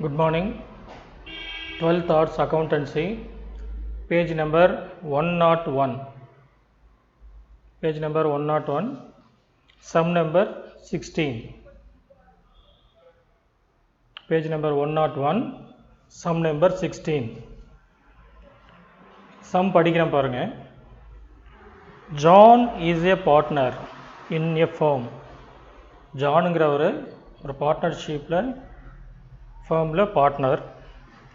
Good morning. 12th Arts Accountancy, page number 101. Page number 101, sum number 16. Page number 101, sum number 16. Sum படிக்கிறேன் பாருங்க. John is a partner in a firm. ஜானுங்கிறவர் ஒரு பார்ட்னர்ஷிப்பில் firmல பார்ட்னர்.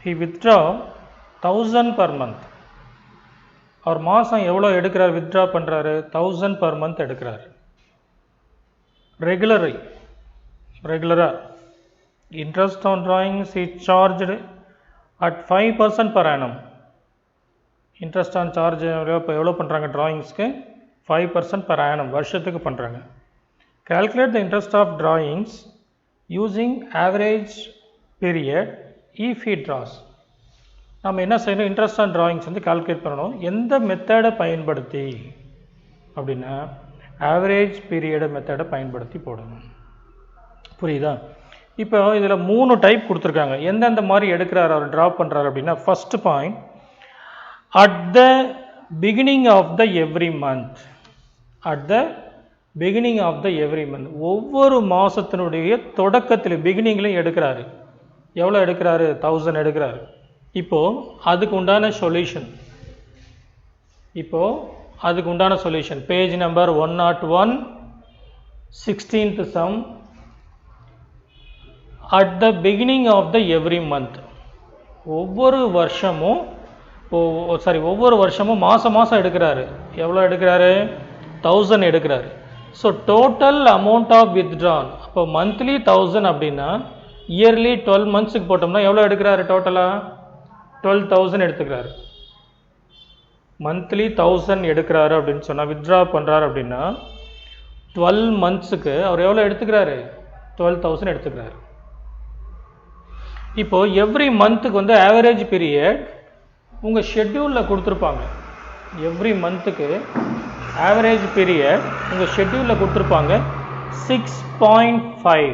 He withdraw 1000 per month. அவர் மாதம் எவ்வளோ எடுக்கிறார், வித்ட்ரா பண்ணுறாரு, 1000 per month எடுக்கிறார். ரெகுலராக interest on drawings he charged at 5% per annum. Interest on charge எவ்வளோ பண்ணுறாங்க ட்ராயிங்ஸ்க்கு, 5% per annum வருஷத்துக்கு பண்ணுறாங்க. Calculate the interest of drawings using average period if he draws. நம்ம என்ன செய்யணும், இன்ட்ரெஸ்ட் ஆன் ட்ராயிங்ஸ் வந்து கால்குலேட் பண்ணணும். எந்த மெத்தடை பயன்படுத்தி அப்படின்னா ஆவரேஜ் பீரியட் மெத்தடை பயன்படுத்தி போடணும். புரியுதா? இப்போ இதில் 3 டைப் கொடுத்துருக்காங்க. எந்தெந்த மாதிரி எடுக்கிறார் அவர் ட்ரா பண்ணுறாரு அப்படின்னா, first point at the beginning of the every month. At the beginning of the every month, ஒவ்வொரு மாதத்தினுடைய தொடக்கத்தில் பிகினிங்லையும் எடுக்கிறாரு. எவ்வளோ எடுக்கிறாரு, 1000 எடுக்கிறாரு. இப்போது அதுக்கு உண்டான solution page number 101, 16th sum. At the beginning of the every month, ஒவ்வொரு வருஷமும் மாதம் எடுக்கிறாரு. எவ்வளோ எடுக்கிறாரு, 1000 எடுக்கிறாரு. So total amount of withdrawn, அப்போ மந்த்லி 1000 அப்படின்னா இயர்லி 12 monthsக்கு போட்டோம்னா எவ்வளோ எடுக்கிறாரு, டோட்டலாக 12,000 எடுத்துக்கிறாரு. மந்த்லி 1000 எடுக்கிறாரு அப்படின்னு சொன்னால், வித்ட்ரா பண்ணுறாரு அப்படின்னா 12 monthsக்கு அவர் எவ்வளோ எடுத்துக்கிறாரு, 12,000 எடுத்துக்கிறாரு. இப்போது எவ்ரி மந்த்துக்கு வந்து ஆவரேஜ் பீரியட் உங்கள் ஷெட்யூலில் கொடுத்துருப்பாங்க. எவ்ரி மந்த்துக்கு ஆவரேஜ் பீரியட் உங்கள் ஷெட்யூலில் கொடுத்துருப்பாங்க 6.5.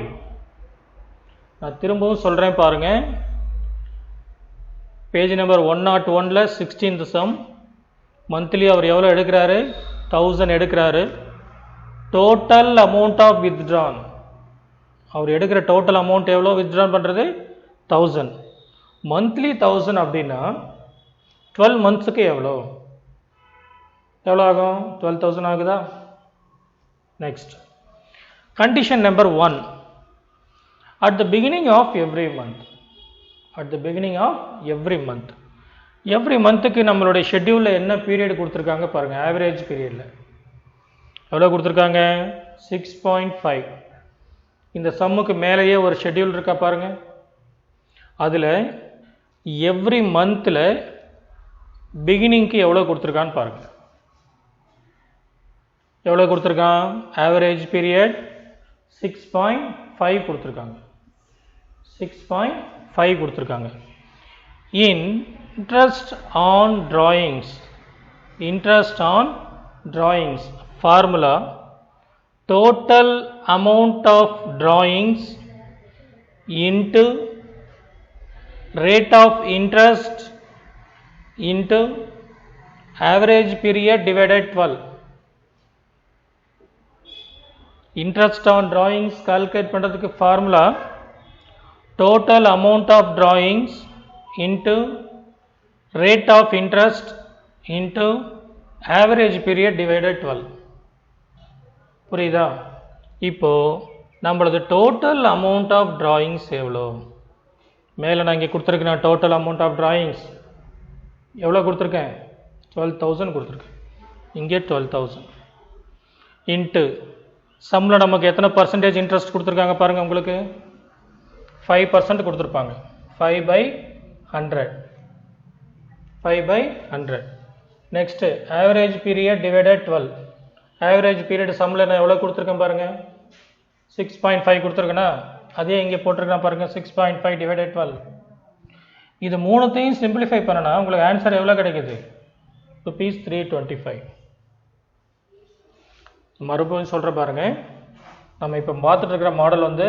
நான் திரும்பவும் சொல்கிறேன் பாருங்கள். பேஜ் நம்பர் 101ல் 16th சம். மந்த்லி அவர் எவ்வளோ எடுக்கிறாரு, 1000 எடுக்கிறாரு. டோட்டல் அமௌண்ட் ஆஃப் வித்ட்ரான், அவர் எடுக்கிற டோட்டல் அமௌண்ட் எவ்வளோ வித்ட்ரான் பண்ணுறது, 1000. மந்த்லி 1000 அப்படின்னா 12 monthsக்கு எவ்வளோ ஆகும், 12,000 ஆகுதா? Next condition number 1, at the beginning of every month. At the beginning of every month, every மந்த்துக்கு நம்மளுடைய ஷெட்யூலில் என்ன பீரியட் கொடுத்துருக்காங்க பாருங்கள். ஆவரேஜ் பீரியடில் எவ்வளோ கொடுத்துருக்காங்க, 6.5. இந்த சம்முக்கு மேலேயே ஒரு ஷெட்யூல் இருக்கா பாருங்கள். அதில் எவ்ரி மந்தில் பிகினிங்க்கு எவ்வளோ கொடுத்துருக்கான்னு பாருங்கள். எவ்வளோ கொடுத்துருக்கான், ஆவரேஜ் பீரியட் 6.5 கொடுத்துருக்காங்க. 6.5 கொடுத்துருக்காங்க. Interest on drawings formula total amount of drawings into rate of interest into average period divided 12. Interest on drawings calculate பண்ணுறதுக்கு formula total amount of drawings into rate of interest into average period divided 12. புரியுதா? இப்போ நம்மளது total amount of drawings எவ்வளோ, மேலே நான் இங்கே கொடுத்துருக்கேன். Total amount of drawings எவ்வளோ கொடுத்துருக்கேன், 12,000 கொடுத்துருக்கேன். இங்கே 12,000 இன்ட்டு சம்மில் நமக்கு எத்தனை பர்சன்டேஜ் இன்ட்ரெஸ்ட் கொடுத்துருக்காங்க பாருங்கள். உங்களுக்கு 5% கொடுத்துருப்பாங்க. 5/100. Next average period divided 12. Average period சம்மில் நான் எவ்வளோ கொடுத்துருக்கேன் பாருங்கள், 6.5 கொடுத்துருக்கேன்னா அதே இங்கே போட்டிருக்கேன் பாருங்கள், 6.5 டிவைடட் 12. இது மூணுத்தையும் சிம்பிளிஃபை பண்ணனா உங்களுக்கு ஆன்சர் எவ்வளோ கிடைக்குது, ₹325. மறுபடியும் சொல்கிற பாருங்கள். நம்ம இப்போ பார்த்துட்டு இருக்கிற மாடல் வந்து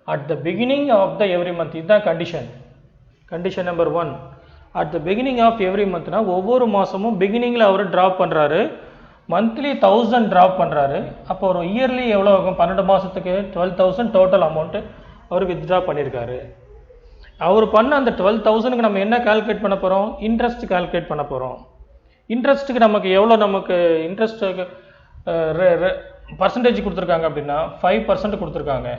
at the beginning of the every month. இதுதான் condition number 1. at the beginning of every month னா ஒவ்வொரு மாசமும் beginningல அவர் டிராப் பண்றாரு, monthly 1000 டிராப் பண்றாரு. அப்போ ஒரு இயர்லி எவ்வளவு ஆகும்? 12 மாசத்துக்கு 12000 டோட்டல் அமௌண்ட் அவர் வித்ட்ரா பண்ணிருக்காரு. அவர் பண்ண அந்த 12000க்கு நம்ம என்ன கால்குலேட் பண்ண போறோம்? இன்ட்ரெஸ்ட் கால்குலேட் பண்ண போறோம். இன்ட்ரெஸ்ட்டுக்கு நமக்கு எவ்வளவு நமக்கு இன்ட்ரெஸ்ட் பர்சன்டேஜ் கொடுத்துருக்காங்க அப்படின்னா 5% கொடுத்துருக்காங்க.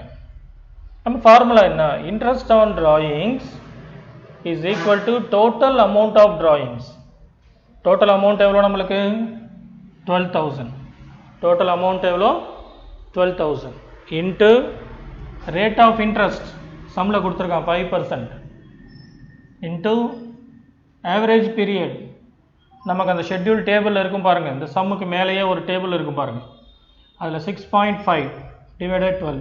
நம்ம ஃபார்முலா என்ன? Interest on drawings is equal to total amount of drawings. Total amount எவ்வளோ நம்மளுக்கு? 12,000. டோட்டல் அமௌண்ட் எவ்வளோ? 12,000 இன்ட்டு ரேட் ஆஃப் இன்ட்ரெஸ்ட் சம்மில் கொடுத்துருக்கான் 5% இன்ட்டு ஆவரேஜ் பீரியட். நமக்கு அந்த ஷெட்யூல் டேபிளில் இருக்கும் பாருங்கள், இந்த சம்முக்கு மேலேயே ஒரு டேபிள் இருக்கும் பாருங்கள், அதில் 6.5 டிவைடட் 12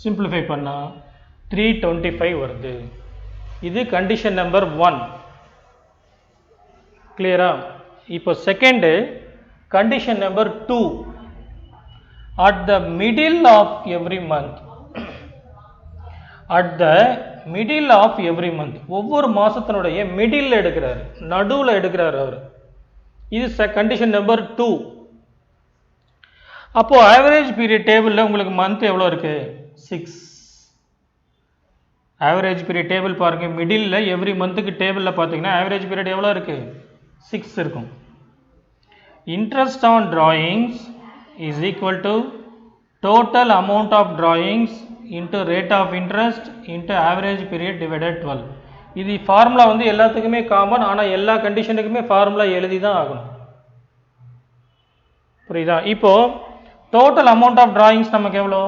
சிம்பிளிஃபை பண்ணால் 325 வருது. இது கண்டிஷன் நம்பர் 1. கிளியரா? இப்போ second condition number 2. At the middle of every month, at the middle of every month, ஒவ்வொரு மாசத்தினுடைய மிடில் எடுக்கிறார், நடுவில் எடுக்கிறார் அவர். இது கண்டிஷன் நம்பர் 2. அப்போ ஆவரேஜ் பீரியட் டேபிளில் உங்களுக்கு மந்த் எவ்வளோ இருக்கு? 6. ஆவரேஜ் பீரியட் டேபிள் பாருங்க, மிடில் எவ்ரி மந்த்துக்கு டேபிளில் பார்த்தீங்கன்னா ஆவரேஜ் பீரியட் எவ்வளோ இருக்கு? 6 இருக்கும். Interest on drawings is equal to total amount of drawings into rate of interest into average period divided 12. இது ஃபார்முலா வந்து எல்லாத்துக்குமே காமன், ஆனால் எல்லா கண்டிஷனுக்குமே ஃபார்முலா எழுதி தான் ஆகணும். புரியுதா? இப்போ டோட்டல் அமௌண்ட் ஆஃப் டிராயிங்ஸ் நமக்கு எவ்வளோ?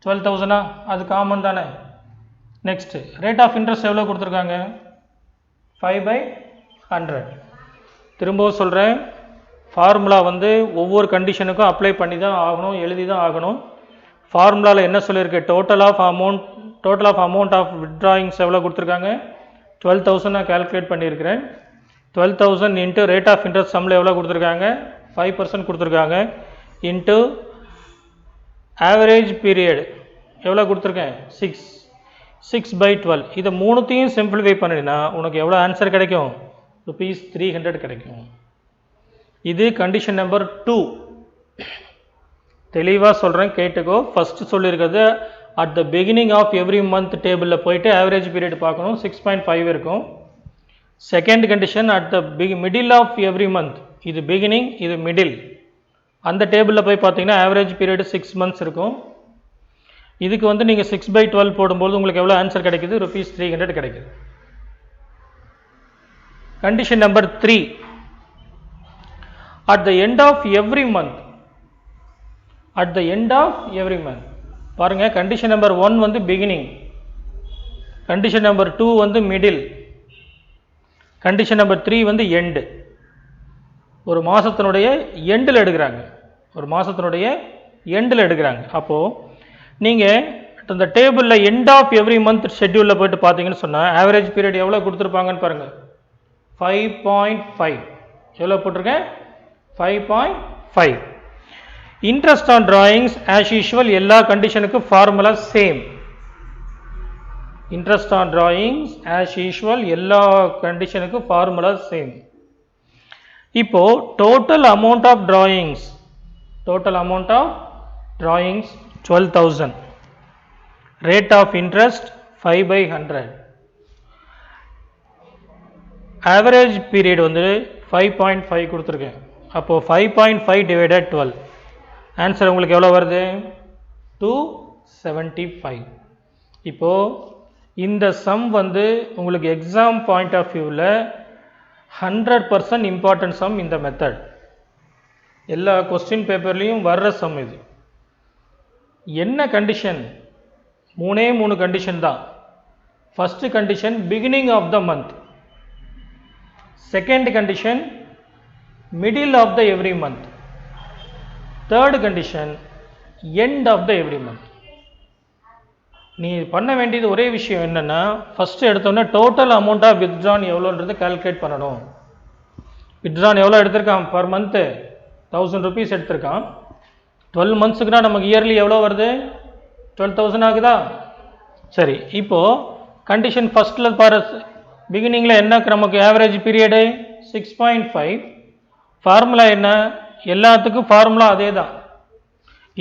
12,000. அது காமன் தானே. நெக்ஸ்ட் ரேட் ஆஃப் இன்ட்ரெஸ்ட் எவ்வளோ கொடுத்துருக்காங்க? 5/100. திரும்பவும் சொல்கிறேன், ஃபார்முலா வந்து ஒவ்வொரு கண்டிஷனுக்கும் அப்ளை பண்ணி தான் ஆகணும், எழுதி தான் ஆகணும். ஃபார்முலாவில் என்ன சொல்லியிருக்கு? டோட்டல் ஆஃப் அமௌண்ட் ஆஃப் வித்ட்ராயிங்ஸ் எவ்வளோ கொடுத்துருக்காங்க? 12,000 நான் கால்குலேட் பண்ணியிருக்கிறேன். 12,000 இன்ட்டு ரேட் ஆஃப் இன்ட்ரெஸ்ட் சம்மில் எவ்வளோ கொடுத்துருக்காங்க? 5% கொடுத்துருக்காங்க. இன்ட்டு ஆவரேஜ் பீரியட் எவ்வளோ கொடுத்துருக்கேன்? 6. 6/12. இதை மூணுத்தையும் சிம்பிளிஃபை பண்ணினா உனக்கு எவ்வளோ ஆன்சர் கிடைக்கும்? ₹300 கிடைக்கும். இது கண்டிஷன் நம்பர் 2. தெளிவாக சொல்கிறேன், கேட்டுக்கோ. ஃபர்ஸ்ட் சொல்லியிருக்கிறது at the beginning of every month டேபிளில் போயிட்டு ஆவரேஜ் பீரியட் பார்க்கணும், 6.5 இருக்கும். Second condition at the middle of every month, இது பிகினிங், இது மிடில். அந்த டேபிளில் போய் பார்த்தீங்கன்னா ஆவரேஜ் பீரியட் 6 months இருக்கும். இதுக்கு வந்து நீங்கள் 6/12 போடும்போது உங்களுக்கு எவ்வளோ ஆன்சர் கிடைக்குது? ₹300 கிடைக்குது. Condition number 3. At the end of every month, at the end of every month பாருங்க, கண்டிஷன் நம்பர் 1 வந்து பிகினிங், கண்டிஷன் நம்பர் 2 வந்து மிடில், கண்டிஷன் நம்பர் 3 வந்து எண்டு. ஒரு மாசத்தினுடைய எண்டில் எடுக்கிறாங்க, ஒரு மாசத்தினுடைய எண்டில் எடுக்கிறாங்க. அப்போ நீங்க இந்த டேபிளில் எண்ட் ஆஃப் எவ்ரி மந்த் ஷெட்யூலில் போயிட்டு பார்த்தீங்கன்னு சொன்னால் ஆவரேஜ் பீரியட் எவ்வளோ கொடுத்துருப்பாங்கன்னு பாருங்க, 5.5. எவ்வளோ போட்டிருக்கேன்? 5.5. Interest on drawings as usual எல்லா கண்டிஷனுக்கும் formula same. Interest on drawings as usual எல்லா கண்டிஷனுக்கும் ஃபார்முலா சேம். இப்போ total amount of drawings, total amount of drawings 12,000. Rate of interest 5/100. Average period வந்து 5.5 கொடுத்துருக்கேன். அப்போ 5.5 டிவைடட் 12 ஆன்சர் உங்களுக்கு எவ்வளோ வருது? 275. இப்போ இந்த சம் வந்து உங்களுக்கு எக்ஸாம் பாயிண்ட் ஆஃப் வியூவில் 100% இம்பார்ட்டன்ட் சம். இந்த மெத்தட் எல்லா கொஸ்டின் பேப்பர்லையும் வர்ற சம் இது. என்ன கண்டிஷன்? 3 கண்டிஷன் தான். First condition beginning of the month, second condition middle of the every month, third condition end of the every month. நீ பண்ண வேண்டியது ஒரே விஷயம் என்னன்னா, ஃபர்ஸ்ட் எடுத்தோன்னே டோட்டல் அமௌண்ட் ஆஃப் வித்ட்ரான் எவ்வளோன்றது கால்குலேட் பண்ணணும். வித்ட்ரான் எவ்வளோ எடுத்திருக்கான்? பர் மந்த்து ₹1,000 எடுத்திருக்கான். 12 monthsக்குனா நமக்கு இயர்லி எவ்வளோ வருது? 12,000 ஆகுதா? சரி, இப்போ கண்டிஷன் ஃபர்ஸ்ட்ல பாரு, பிகினிங்ல என்ன நமக்கு ஆவரேஜ் பீரியடு 6.5. ஃபார்முலா என்ன? எல்லாத்துக்கும் ஃபார்முலா அதே தான்.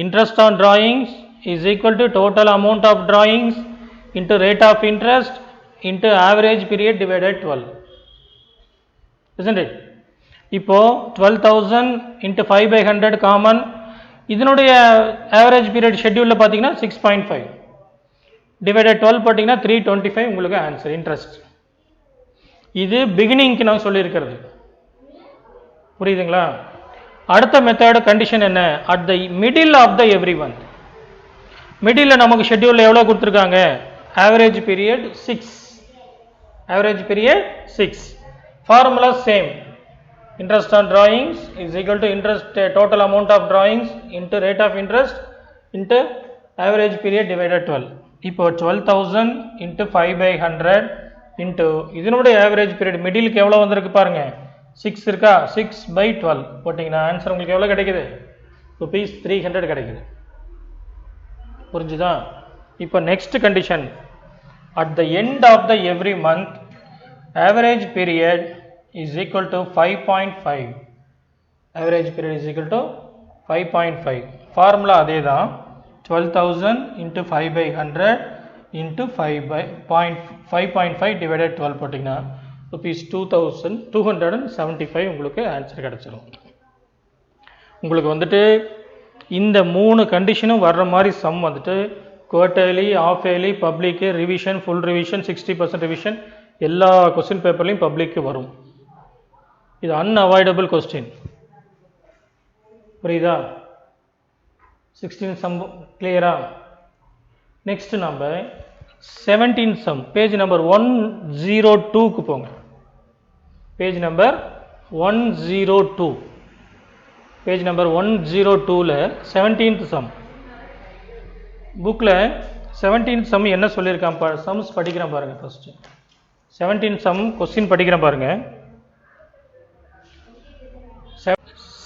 Interest on drawings is equal to total amount of drawings into rate of interest into average period divided 12. isn't it? இப்போ 12,000 இன்டு 5/100 காமன். இதனுடைய ஆவரேஜ் பீரியட் ஷெட்யூலில் பார்த்தீங்கன்னா 6.5 டிவைடட் 12 பார்த்தீங்கன்னா 325 உங்களுக்கு ஆன்சர் இன்ட்ரெஸ்ட். இது பிகினிங்க்கு நான் சொல்லியிருக்கிறது, புரியுதுங்களா? அடுத்த மெத்தட் கண்டிஷன் என்ன? At the middle of the every month. Middle நமக்கு ஷெட்யூலில் எவ்வளோ கொடுத்துருக்காங்க? Average period 6. Average period 6. ஃபார்முலா சேம். interest on drawings is equal to interest total amount of drawings into rate of interest into average period divided 12. இப்போ 12,000 into 5/100 into இதனுடைய average period மிடிலுக்கு எவ்வளோ வந்திருக்கு பாருங்க, 6 இருக்கா, 6/12 போட்டிங்கன்னா ஆன்சர் உங்களுக்கு எவ்வளோ கிடைக்குது? ₹300 கிடைக்குது. புரிஞ்சுதா? இப்போ next condition, at the end of the every month average period is equal to 5.5. average period is equal to 5.5. formula அதே தான், 12,000 into 5/100 into 5.5 divided 12 போட்டிங்கன்னா ₹2,275 உங்களுக்கு ஆன்சர் கிடைச்சிடும். உங்களுக்கு வந்துட்டு இந்த 3 கண்டிஷனும் வர்ற மாதிரி சம் வந்துட்டு quarterly, half yearly, public, revision, full revision, 60% revision எல்லா கொஸ்டின் பேப்பர்லையும் பப்ளிக்கு வரும். இது அன்அவாய்டபிள் கொஸ்டின், புரியுதா? 16 சம் கிளியரா? நெக்ஸ்ட் நம்ம 17 சம் பேஜ் நம்பர் 102க்கு போங்க. பேஜ் நம்பர் 102, பேஜ் நம்பர் 102ல 17th சம் புக்கில் 17th சம் என்ன சொல்லியிருக்கான் பாரு, சம்ஸ் படிக்கிறேன் பாருங்க. ஃபர்ஸ்ட் 17th சம் கொஸ்டின் படிக்கிறேன் பாருங்க.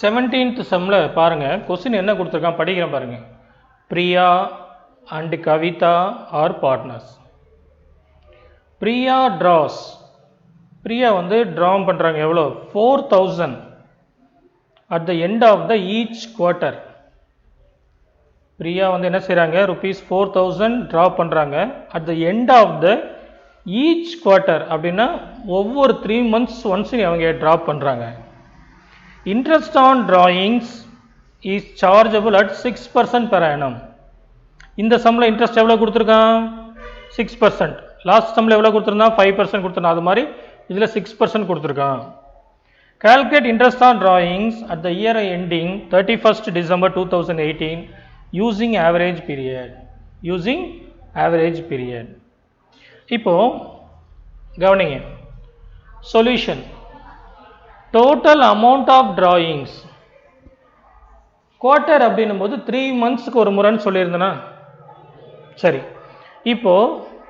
17th சம்ல பாருங்க கொஸ்டின் என்ன கொடுத்துருக்கான் படிக்கிறேன் பாருங்க. Priya and Kavitha are partners. Priya draws, Priya வந்து ட்ராம் பண்றாங்க எவ்வளோ? 4,000 at the end of the each quarter. Priya வந்து என்ன செய்றாங்க? ₹4,000 டிரா பண்றாங்க at the end of the each quarter. அப்படின்னா ஒவ்வொரு 3 months ஒன்ஸ் அவங்க டிரா பண்றாங்க. interest on drawings is chargeable at 6% per annum. இந்த சம்ல இன்ட்ரெஸ்ட் எவ்வளவு கொடுத்துருக்கான்? 6%. லாஸ்ட் சம்ல எவ்வளவு கொடுத்துருந்தான்? 5% கொடுத்துருந்தான். அது மாதிரி இதுல 6% கொடுத்துருக்கான். calculate interest on drawings at the year ending 31st December 2018 using average period. using average period. இப்போ கவனிங்க, solution. Total amount of drawings quarter அப்படின்னும் போது 3 monthsக்கு ஒரு முறைன்னு சொல்லியிருந்தேனா? சரி, இப்போ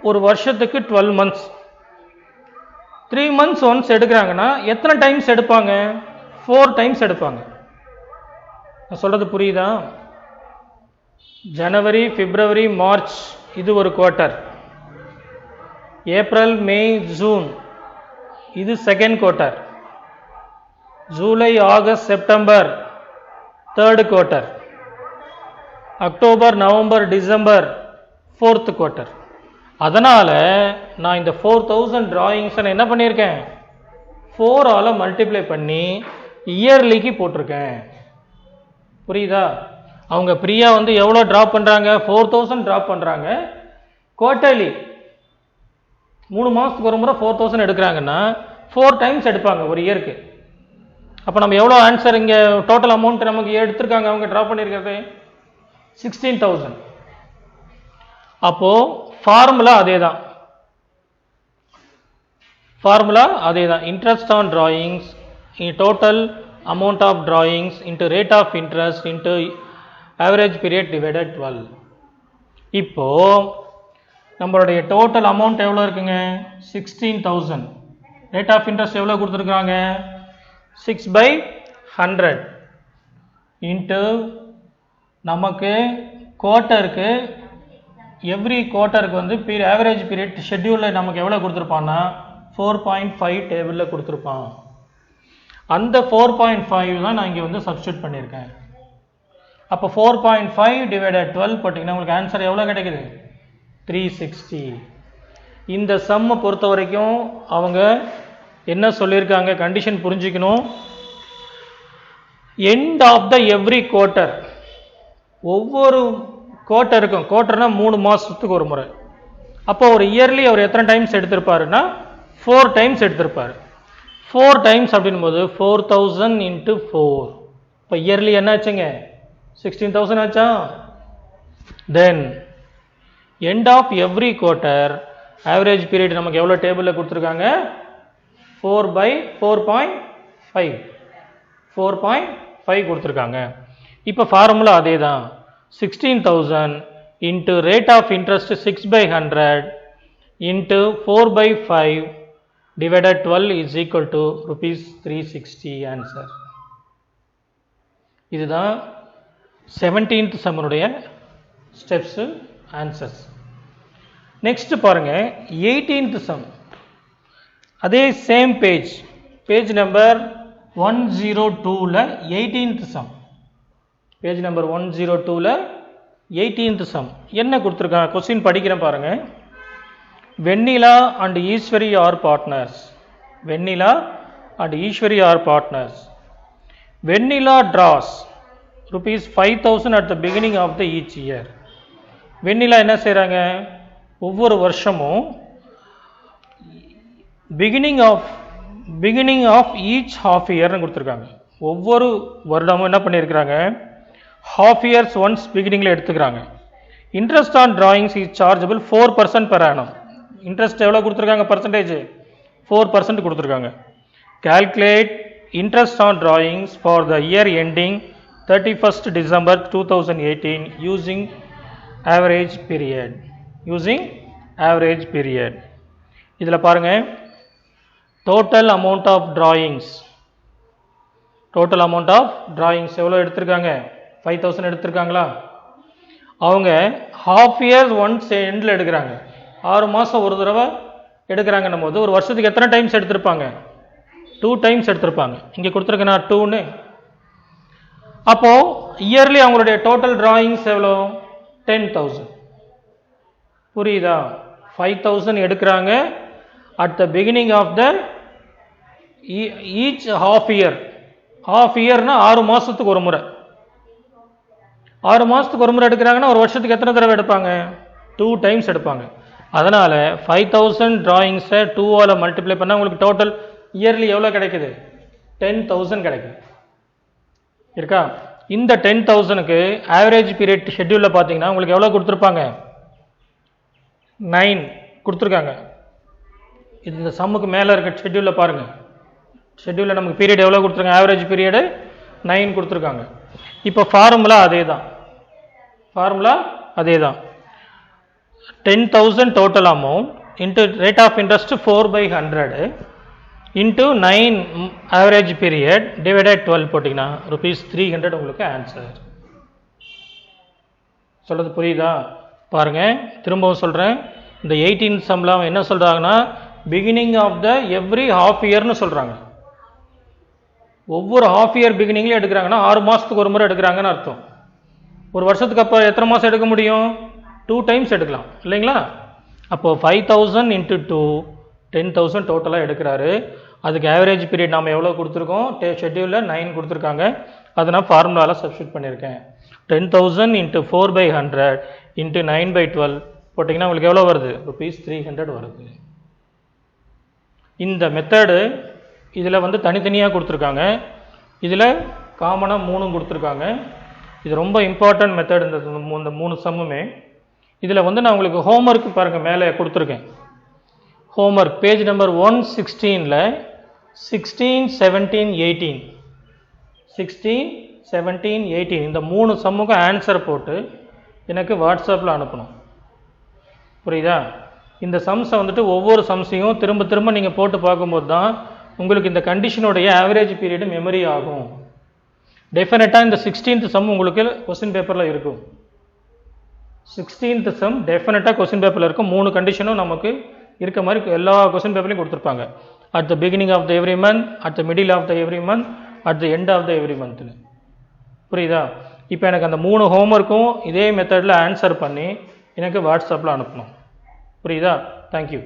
ஒரு வருஷத்துக்கு 12 months, 3 months ஒன்ஸ் எடுக்கிறாங்கன்னா எத்தனை டைம்ஸ் எடுப்பாங்க? 4 டைம்ஸ் எடுப்பாங்க. நான் சொல்றது புரியுதா? ஜனவரி, பிப்ரவரி, மார்ச் இது ஒரு குவார்டர். ஏப்ரல், மே, ஜூன் இது second quarter. July, August, September third quarter. October, November, December fourth quarter. அதனால நான் இந்த 4,000 டிராயிங்ஸை என்ன பண்ணியிருக்கேன்? 4ஆல மல்டிப்ளை பண்ணி இயர்லிக்கு போட்டிருக்கேன். புரியுதா? அவங்க பிரியா வந்து எவ்வளோ டிராப் பண்றாங்க? 4,000 டிராப் பண்றாங்க. குவார்டர்லி 3 மாசத்துக்கு ஒரு முறை 4,000 எடுக்கிறாங்கன்னா 4 டைம்ஸ் எடுப்பாங்க ஒரு இயருக்கு. அப்போ நம்ம எவ்வளோ ஆன்சர் இங்கே டோட்டல் அமௌண்ட் நமக்கு எடுத்திருக்காங்க அவங்க டிராப் பண்ணியிருக்கிறது? 16,000. அப்போ ஃபார்முலா அதே தான், ஃபார்முலா அதே தான். Interest on drawings total amount of drawings into rate of interest into average period divided 12. இப்போ நம்மளுடைய டோட்டல் அமௌண்ட் எவ்வளோ இருக்குங்க? 16,000. ரேட் ஆஃப் இன்ட்ரெஸ்ட் எவ்வளோ கொடுத்துருக்காங்க? 6/100 இன்ட்டு நமக்கு குவார்ட்டருக்கு எவ்ரி குவார்ட்டருக்கு வந்து ஆவரேஜ் பீரியட் ஷெட்யூலில் நமக்கு எவ்வளோ கொடுத்துருப்பான்னா 4.5 டேபிளில் கொடுத்துருப்பான். அந்த 4.5 தான் நான் இங்கே வந்து சப்ஸ்டியூட் பண்ணியிருக்கேன். அப்போ 4.5 டிவைடட் 12 போட்டிங்கன்னா உங்களுக்கு ஆன்சர் எவ்வளோ கிடைக்குது? 360. இந்த சம்மை பொறுத்த வரைக்கும் அவங்க என்ன சொல்லியிருக்காங்க, கண்டிஷன் புரிஞ்சுக்கணும். End of the every quarter, ஒவ்வொரு குவார்ட்டருக்கும், குவார்ட்டர்னா 3 மாதத்துக்கு ஒரு முறை. அப்போ ஒரு இயர்லி அவர் எத்தனை டைம்ஸ் எடுத்திருப்பாருன்னா 4 டைம்ஸ் எடுத்திருப்பாரு. 4 டைம்ஸ் அப்படின் போது 4000 இன்ட்டு 4. இப்போ இயர்லி என்ன ஆச்சுங்க? 16,000 ஆச்சா? Then end of every quarter average period நமக்கு எவ்வளோ டேபிளில் கொடுத்துருக்காங்க? 4/4.5 4.5 கொடுத்துருக்காங்க. இப்போ ஃபார்முலா அதே தான். 16,000 into rate of interest 6/100 into 4/5 divided 12 is equal to rupees 360 answer. இதுதான் 17th சம்முடைய ஸ்டெப்ஸ் ஆன்சர்ஸ். நெக்ஸ்ட் பாருங்க 18th சம். அதே சேம் பேஜ் நம்பர் 102ல 18th சம். பேஜ் நம்பர் 102ல 18th சம் என்ன கொடுத்துருக்காங்க? கொஸ்டின் படிக்கிறேன் பாருங்க. Vennila and Eswari are partners. Vennila and Eswari are partners. Vennila draws rupees 5,000 at the beginning of the each year. Vennila என்ன செய்கிறாங்க? ஒவ்வொரு வருஷமும் பிகினிங் ஆஃப் ஈச் ஹாஃப் இயர்னு கொடுத்துருக்காங்க. ஒவ்வொரு வருடமும் என்ன பண்ணியிருக்கிறாங்க? ஹாஃப் இயர்ஸ் ஒன்ஸ் பிகினிங்கில் எடுத்துக்கிறாங்க. Interest on drawings is chargeable 4% per annum. Interest எவ்வளோ கொடுத்துருக்காங்க? பர்சன்டேஜ் 4% கொடுத்துருக்காங்க. Calculate interest on drawings for the year ending 31st December 2018 using average period. இதில் பாருங்க, டோட்டல் அமௌண்ட் ஆஃப் டிராயிங்ஸ் எவ்வளோ எடுத்திருக்காங்க? 5,000 எடுத்திருக்காங்களா? அவங்க ஹாஃப் இயர் ஒன்ஸ் எண்டில் எடுக்கிறாங்க. 6 மாதம் ஒரு தடவை எடுக்கிறாங்கன்னும் போது ஒரு வருஷத்துக்கு எத்தனை டைம்ஸ் எடுத்திருப்பாங்க? 2 டைம்ஸ் எடுத்திருப்பாங்க. இங்கே கொடுத்துருக்கேன் நான் 2ன்னு. அப்போ இயர்லி அவங்களுடைய டோட்டல் டிராயிங்ஸ் எவ்வளோ? 10,000. புரியுதா? 5,000 எடுக்கிறாங்க at the beginning of the each half year. Half இயர்னா 6 மாதத்துக்கு ஒரு முறை. 6 மாதத்துக்கு ஒரு முறை எடுக்கிறாங்கன்னா ஒரு வருஷத்துக்கு எத்தனை தடவை எடுப்பாங்க? 2 டைம்ஸ் எடுப்பாங்க. அதனால் 5,000 டிராயிங்ஸை 2ஆல் மல்டிப்ளை பண்ணால் உங்களுக்கு டோட்டல் இயர்லி எவ்வளோ கிடைக்குது? 10,000 கிடைக்குது. இருக்கா? இந்த 10,000க்கு ஆவரேஜ் பீரியட் ஷெட்யூலில் பார்த்தீங்கன்னா உங்களுக்கு எவ்வளோ கொடுத்துருப்பாங்க? 9 கொடுத்துருக்காங்க. இது இந்த சம்முக்கு மேலே இருக்க ஷெட்யூலில் பாருங்கள். ஷெட்யூலில் நமக்கு பீரியட் எவ்வளோ கொடுத்துருக்காங்க? ஆவரேஜ் பீரியடு 9 கொடுத்துருக்காங்க. இப்போ ஃபார்முலா அதே தான். 10,000 total amount into rate of interest 4/100 into 9 average period divided 12 போட்டிங்கன்னா ₹300 உங்களுக்கு ஆன்சர். சொல்கிறது புரியுதா? பாருங்கள், திரும்பவும் சொல்கிறேன். இந்த 18th சம்லாம் என்ன சொல்கிறாங்கன்னா beginning of the every half இயர்னு சொல்கிறாங்க. ஒவ்வொரு ஹாஃப் இயர் பிகினிங்லேயும் எடுக்கிறாங்கன்னா 6 மாதத்துக்கு ஒரு முறை எடுக்கிறாங்கன்னு அர்த்தம். ஒரு வருஷத்துக்கு அப்போ எத்தனை மாதம் எடுக்க முடியும்? 2 டைம்ஸ் எடுக்கலாம் இல்லைங்களா? அப்போது 5,000 இன்ட்டு 2 10,000 டோட்டலாக எடுக்கிறாரு. அதுக்கு ஆவரேஜ் பீரியட் நாம் எவ்வளோ கொடுத்துருக்கோம்? ஷெட்யூலில் 9 கொடுத்துருக்காங்க. அதை நான் ஃபார்முலாவில் சப்ஸ்டியூட் பண்ணியிருக்கேன். 10,000 இன்ட்டு 4/100 இன்ட்டு 9/12 போட்டிங்கன்னா உங்களுக்கு எவ்வளோ வருது? ₹300 வருது. இந்த மெத்தடு இதில் வந்து தனித்தனியாக கொடுத்துருக்காங்க. இதில் காமனாக 3 கொடுத்துருக்காங்க. இது ரொம்ப இம்பார்ட்டன்ட் மெத்தட். இந்த 3 சம்முமே இதில் வந்து நான் உங்களுக்கு ஹோம்ஒர்க் பாருங்கள் மேலே கொடுத்துருக்கேன். ஹோம்ஒர்க் பேஜ் நம்பர் 116ல் 16, 17, 18 இந்த 3 சம்முக்கும் ஆன்சர் போட்டு எனக்கு வாட்ஸ்அப்பில் அனுப்பணும். புரியுதா? இந்த சம்ஸை வந்துட்டு ஒவ்வொரு சம்ஸையும் திரும்ப நீங்கள் போட்டு பார்க்கும்போது தான் உங்களுக்கு இந்த கண்டிஷனுடைய ஆவரேஜ் பீரியடு மெமரி ஆகும். டெஃபினட்டாக இந்த 16th சம் உங்களுக்கு கொஸ்டின் பேப்பரில் இருக்கும். 16th சம் டெஃபினட்டாக கொஸ்டின் பேப்பரில் இருக்கும் 3 கண்டிஷனும் நமக்கு இருக்க மாதிரி எல்லா கொஸ்டின் பேப்பர்லையும் கொடுத்துருப்பாங்க. At the beginning of the every month, at the middle of the every month, at the end of the every மந்த்னு. புரியுதா? இப்போ எனக்கு அந்த 3 ஹோம்ஒர்க்கும் இதே மெத்தடில் ஆன்சர் பண்ணி எனக்கு வாட்ஸ்அப்பில் அனுப்பணும். புரியுதா? தேங்க்யூ.